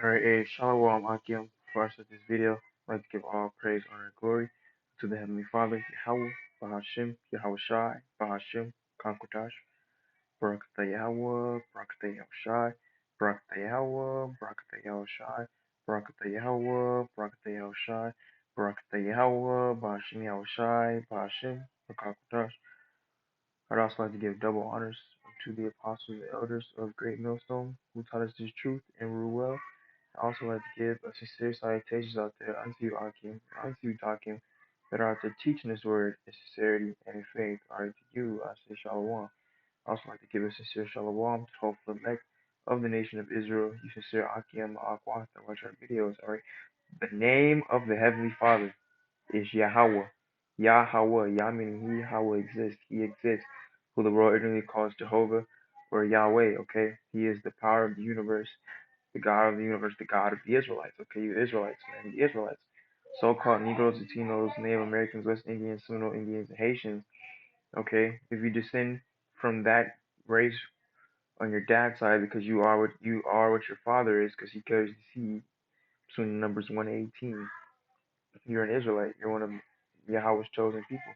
Alright, hey, Shalom Akim. Before I start this video, I'd like to give all praise, honor, and glory to the Heavenly Father, Yahweh, Bahashim, Yahweh Shai, Bahashim, Kankwatash, Barakatah Yahweh, Barakatah Yahweh Shai, Barakatah Yahweh, Barakatah Yahweh Shai, Barakatah Yahweh, Barakatah Yahweh Shai, Barakatah Yahweh, Bahashim Yahweh Shai, Bahashim, Kankwatash. I'd also like to give double honors to the apostles and elders of Great Millstone who taught us this truth and rule well. I also like to give a sincere salutations out there unto you, Akim, unto you, Dakim, that are out there teaching this word in sincerity and in faith. Alright, to you, I say Shalom. I also like to give a sincere Shalom to the hopeful elect of the nation of Israel. You sincere Akim, Aqua, that watch our videos. Alright, the name of the Heavenly Father is Yahweh. Yahweh, Yah meaning He, Yahweh exists, He exists, who the world ignorantly calls Jehovah or Yahweh, okay? He is the power of the universe, the God of the universe, the God of the Israelites, okay? You Israelites, man, the Israelites. So-called Negroes, Latinos, Native Americans, West Indians, Seminole Indians, and Haitians, okay? If you descend from that race on your dad's side because you are what your father is, because he carries the seed between Numbers 1 and 18. You're an Israelite. You're one of Yahweh's chosen people.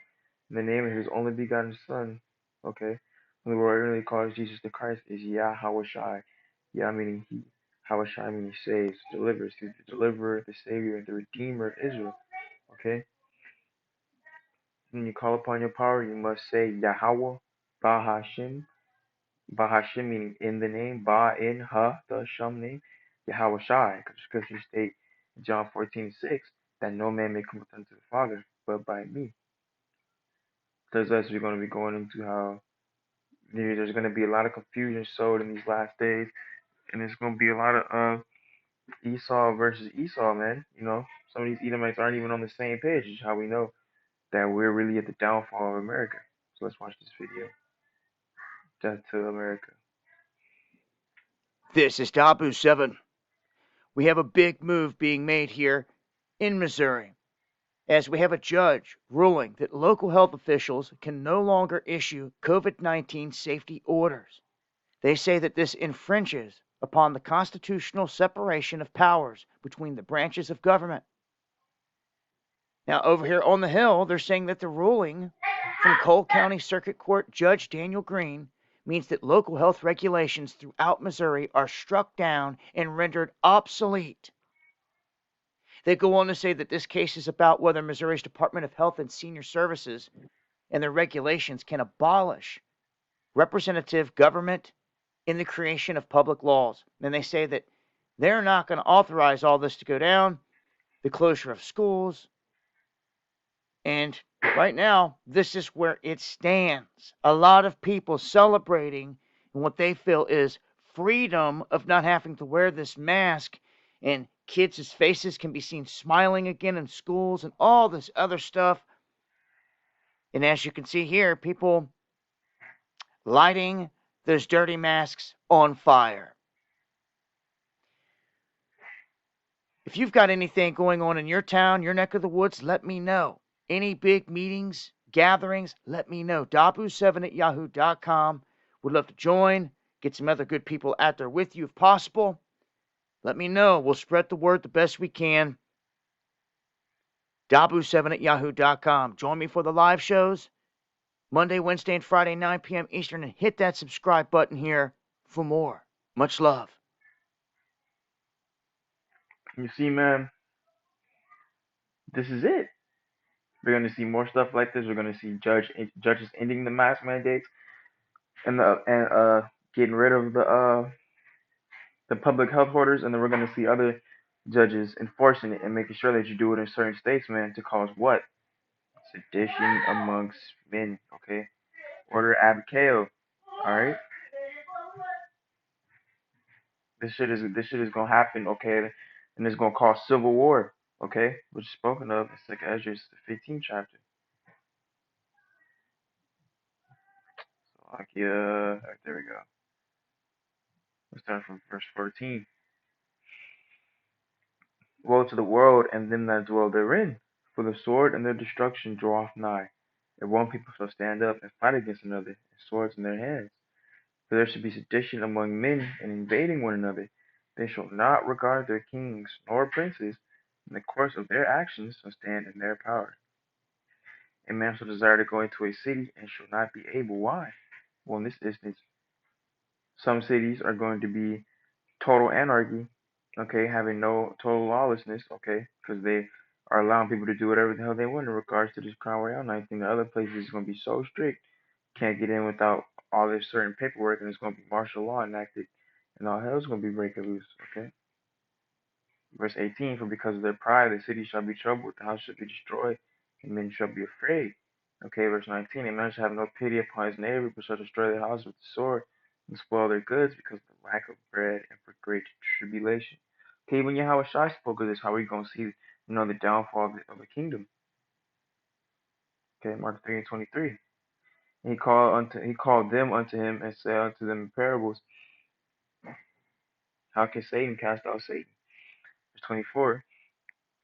And the name of His only begotten Son, okay, who the world really calls Jesus the Christ, is Yahweh Shai. Yah meaning He. Hawashai Shai meaning saves, delivers. He's the deliverer, the savior, and the redeemer of Israel. Okay? When you call upon your power, you must say Yahweh, Bahashim. Bahashim meaning in the name, Ba in Ha, the Sham name, Yahweh Shai. Because scriptures state in John 14:6 that no man may come unto the Father but by me. Because us, we're going to be going into how there's going to be a lot of confusion sowed in these last days, and there's going to be a lot of Esau versus Esau, man. You know, some of these Edomites aren't even on the same page. It's how we know that we're really at the downfall of America. So let's watch this video. Death to America. This is Dabu 7. We have a big move being made here in Missouri, as we have a judge ruling that local health officials can no longer issue COVID-19 safety orders. They say that this infringes upon the constitutional separation of powers between the branches of government. Now, over here on the Hill, they're saying that the ruling from Cole County Circuit Court Judge Daniel Green means that local health regulations throughout Missouri are struck down and rendered obsolete. They go on to say that this case is about whether Missouri's Department of Health and Senior Services and their regulations can abolish representative government in the creation of public laws. And they say that they're not going to authorize all this to go down, the closure of schools. And right now, this is where it stands. A lot of people celebrating what they feel is freedom of not having to wear this mask, and kids' faces can be seen smiling again in schools and all this other stuff. And as you can see here, people lighting those dirty masks on fire. If you've got anything going on in your town, your neck of the woods, let me know. Any big meetings, gatherings, let me know. Dabu7@yahoo.com. Would love to join, get some other good people out there with you if possible. Let me know. We'll spread the word the best we can. Dabu7@yahoo.com. Join me for the live shows Monday, Wednesday, and Friday, 9 p.m. Eastern, and hit that subscribe button here for more. Much love. You see, man, this is it. We're gonna see more stuff like this. We're gonna see judges ending the mask mandates and getting rid of the public health orders, and then we're gonna see other judges enforcing it and making sure that you do it in certain states, man, to cause what? Sedition amongst men, okay? Order Abkeo, alright? This shit is gonna happen, okay? And it's gonna cause civil war, okay? Which is spoken of in 2nd Ezra, the 15th chapter. So like alright, there we go. Let's start from verse 14. Woe to the world and them that dwell therein, for the sword and their destruction draweth nigh. And one people shall stand up and fight against another, and swords in their hands. For there should be sedition among men, and invading one another. They shall not regard their kings nor princes, in the course of their actions shall stand in their power. A man shall desire to go into a city and shall not be able. Why? Well, in this instance, some cities are going to be total anarchy, okay, having no total lawlessness, okay, because they are allowing people to do whatever the hell they want in regards to this Crown Royale 19. The other places is going to be so strict, can't get in without all this certain paperwork, and it's going to be martial law enacted, and all hell's going to be breaking loose, okay. Verse 18, for because of their pride, the city shall be troubled, the house shall be destroyed, and men shall be afraid. Okay, verse 19, a man shall have no pity upon his neighbor, but shall destroy the house with the sword, and spoil their goods because of the lack of bread and for great tribulation. Okay, when Yahweh Shai spoke of this, how are we going to see, the downfall of the kingdom? Okay, Mark 3 and 23. And he called them unto him and said unto them in parables, how can Satan cast out Satan? Verse 24.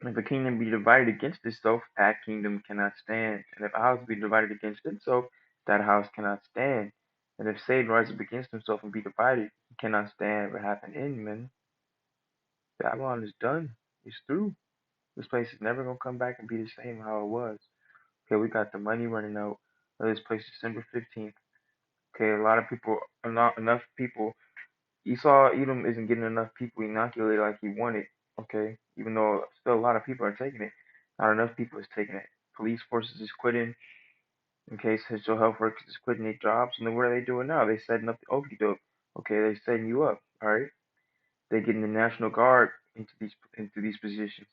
If a kingdom be divided against itself, that kingdom cannot stand. And if a house be divided against itself, that house cannot stand. And if Satan rise up against himself and be divided, he cannot stand but hath an end, man. Babylon is done. It's through. This place is never going to come back and be the same how it was. Okay, we got the money running out of this place December 15th. Okay, a lot of people, not enough people. Esau, Edom isn't getting enough people inoculated like he wanted. Okay, even though still a lot of people are taking it, not enough people is taking it. Police forces is quitting. In case digital health workers is quitting their jobs, and then what are they doing now? They setting up the okie doke. Okay, they setting you up. All right, they getting the National Guard into these positions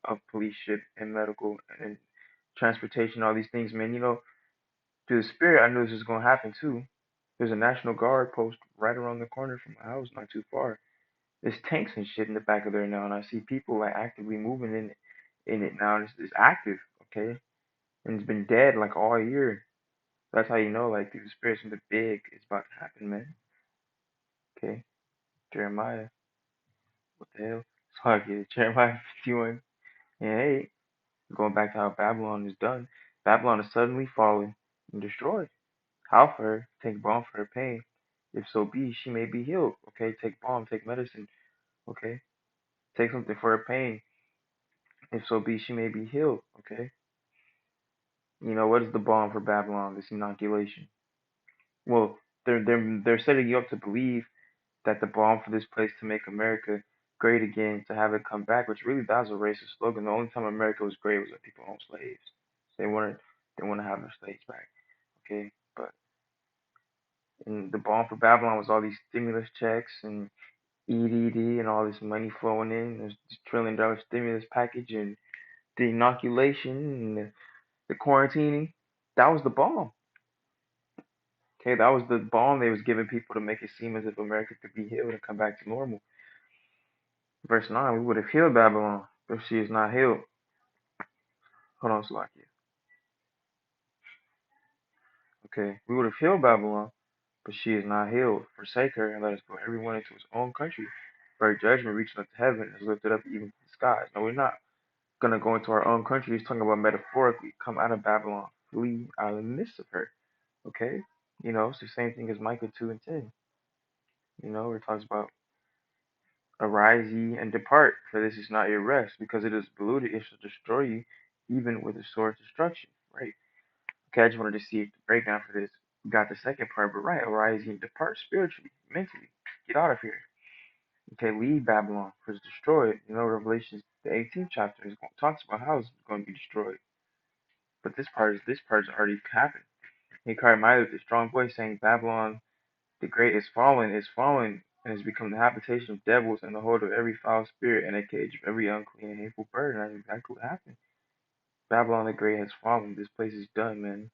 of police ship and medical and transportation, all these things, man. Through the spirit, I knew this was gonna happen too. There's a National Guard post right around the corner from my house, not too far. There's tanks and shit in the back of there now, and I see people like actively moving in it now. And it's active, okay, and it's been dead like all year. That's how you know, like, through the spirit, something big is about to happen, man. Okay, Jeremiah, what the hell? So I get it. Jeremiah 51 and 8, going back to how Babylon is done. Babylon is suddenly fallen and destroyed. How for her? Take balm for her pain. If so be, she may be healed. Okay, take balm, take medicine. Okay, take something for her pain. If so be, she may be healed. Okay. What is the balm for Babylon? This inoculation. Well, they're setting you up to believe that the balm for this place to make America great again, to have it come back, which really that was a racist slogan. The only time America was great was when people owned slaves. So they want to have their slaves back. Okay, but and the balm for Babylon was all these stimulus checks and EDD and all this money flowing in. There's this $1 trillion stimulus package and the inoculation and the quarantining. That was the balm. Okay, that was the balm they was giving people to make it seem as if America could be healed and come back to normal. Verse 9, we would have healed Babylon, but she is not healed. Hold on, Salakia. Okay, we would have healed Babylon, but she is not healed. Forsake her and let us go everyone into his own country. For her judgment reaching up to heaven is lifted up even to the skies. No, we're not gonna go into our own country. He's talking about metaphorically. Come out of Babylon. Flee out of the midst of her. Okay? It's the same thing as Micah 2 and 10. It talks about arise ye and depart, for this is not your rest, because it is polluted, it shall destroy you, even with the sword destruction. Right? Okay, I just wanted to see the breakdown for this. We got the second part, but right, arise ye and depart spiritually, mentally. Get out of here. Okay, leave Babylon, for it's destroyed. Revelation, the 18th chapter, talks about how it's going to be destroyed. But this part's already happened. He cried mightily with a strong voice, saying, Babylon the great is fallen, and has become the habitation of devils and the hold of every foul spirit and a cage of every unclean and hateful bird. And that's exactly what happened. Babylon the great has fallen. This place is done, man.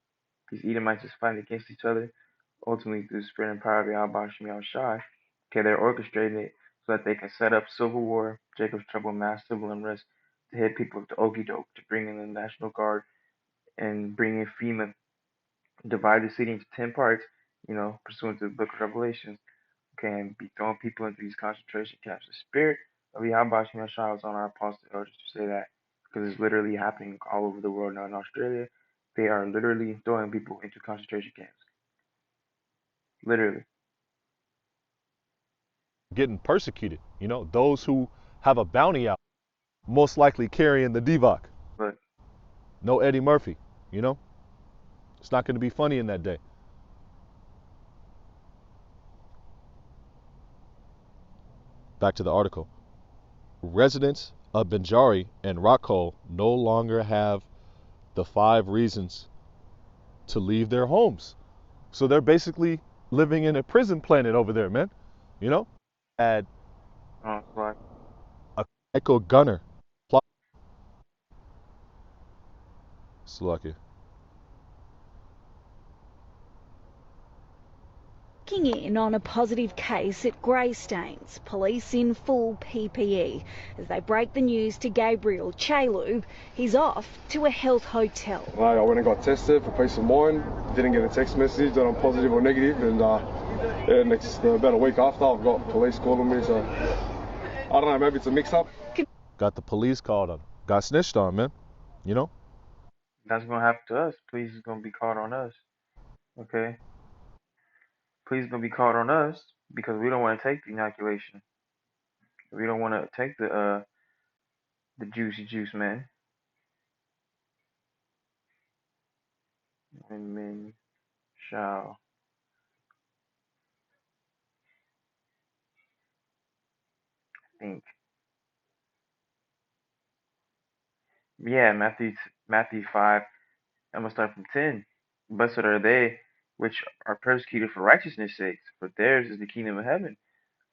These Edomites is fighting against each other, ultimately through the spirit and power of Yahweh Shem Shai. Okay, they're orchestrating it so that they can set up civil war, Jacob's trouble, mass civil unrest, to hit people with the okie doke, to bring in the National Guard and bring in FEMA, divide the city into 10 parts, pursuant to the book of Revelations. Okay, and be throwing people into these concentration camps. The spirit of Yahweh Shem Shai was on our apostle elders to say that, because it's literally happening all over the world now. In Australia, they are literally throwing people into concentration camps. Literally. getting persecuted. Those who have a bounty out, most likely carrying the Divock. Look, No Eddie Murphy. You know, it's not going to be funny in that day. Back to the article. Residents of Benjari and Rockall no longer have the 5 reasons to leave their homes. So they're basically living in a prison planet over there, man. You know? Had like, a Echo Gunner. Slucky. Checking in on a positive case at Greystanes, police in full PPE as they break the news to Gabriel Chalu. He's off to a health hotel. I went and got tested for peace of mind. Didn't get a text message that I'm positive or negative, and about a week after, I've got police calling me. So I don't know, maybe it's a mix-up. Got the police called on. Got snitched on, man. You know? that's gonna happen to us. Police is gonna be caught on us. Okay? Police is gonna be caught on us because we don't want to take the inoculation. We don't want to take the juicy juice, man. And men shall think. Yeah, Matthew 5. I'm gonna start from 10. Blessed are they which are persecuted for righteousness' sake, for theirs is the kingdom of heaven.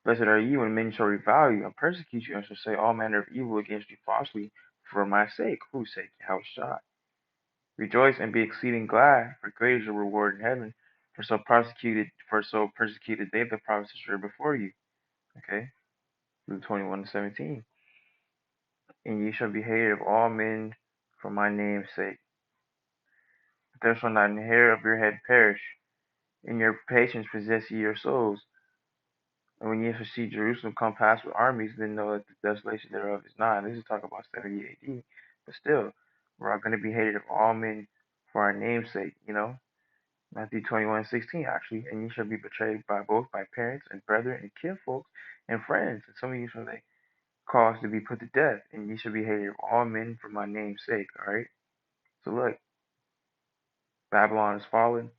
Blessed are ye when men shall revile you and persecute you, and shall say all manner of evil against you falsely for my sake. Whose sake? Yahushua. Rejoice and be exceeding glad, for great is your reward in heaven. For so persecuted they the prophets which were before you. Okay, Luke 21:17. And ye shall be hated of all men for my name's sake. But there shall not an hair of your head perish. In your patience possess ye your souls. And when ye shall see Jerusalem compassed with armies, then know that the desolation thereof is nigh. And this is talking about 70 AD. But still, we're all going to be hated of all men for our name's sake, Matthew 21:16 actually. And ye shall be betrayed by parents and brethren and kinfolks and friends. And some of you shall they cause to be put to death. And ye shall be hated of all men for my name's sake. Alright? So look, Babylon is fallen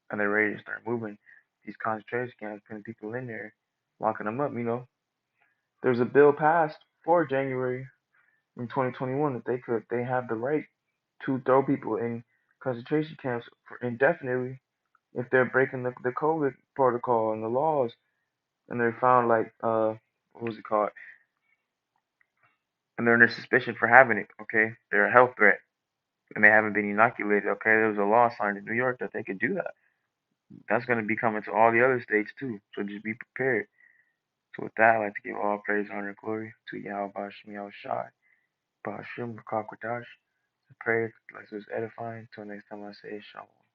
and they're ready to start moving these concentration camps, putting people in there, locking them up. There's a bill passed for January in 2021 that they have the right to throw people in concentration camps for indefinitely if they're breaking the COVID protocol and the laws and they're found like what was it called? And they're under suspicion for having it, okay? They're a health threat and they haven't been inoculated, okay? There was a law signed in New York that they could do that. That's gonna be coming to all the other states too. So just be prepared. So with that, I'd like to give all praise, honor, and glory to Yahweh Bashim Yahushai, Bashim Kakwadash. The prayer, like it was edifying. Until next time I say Shalom.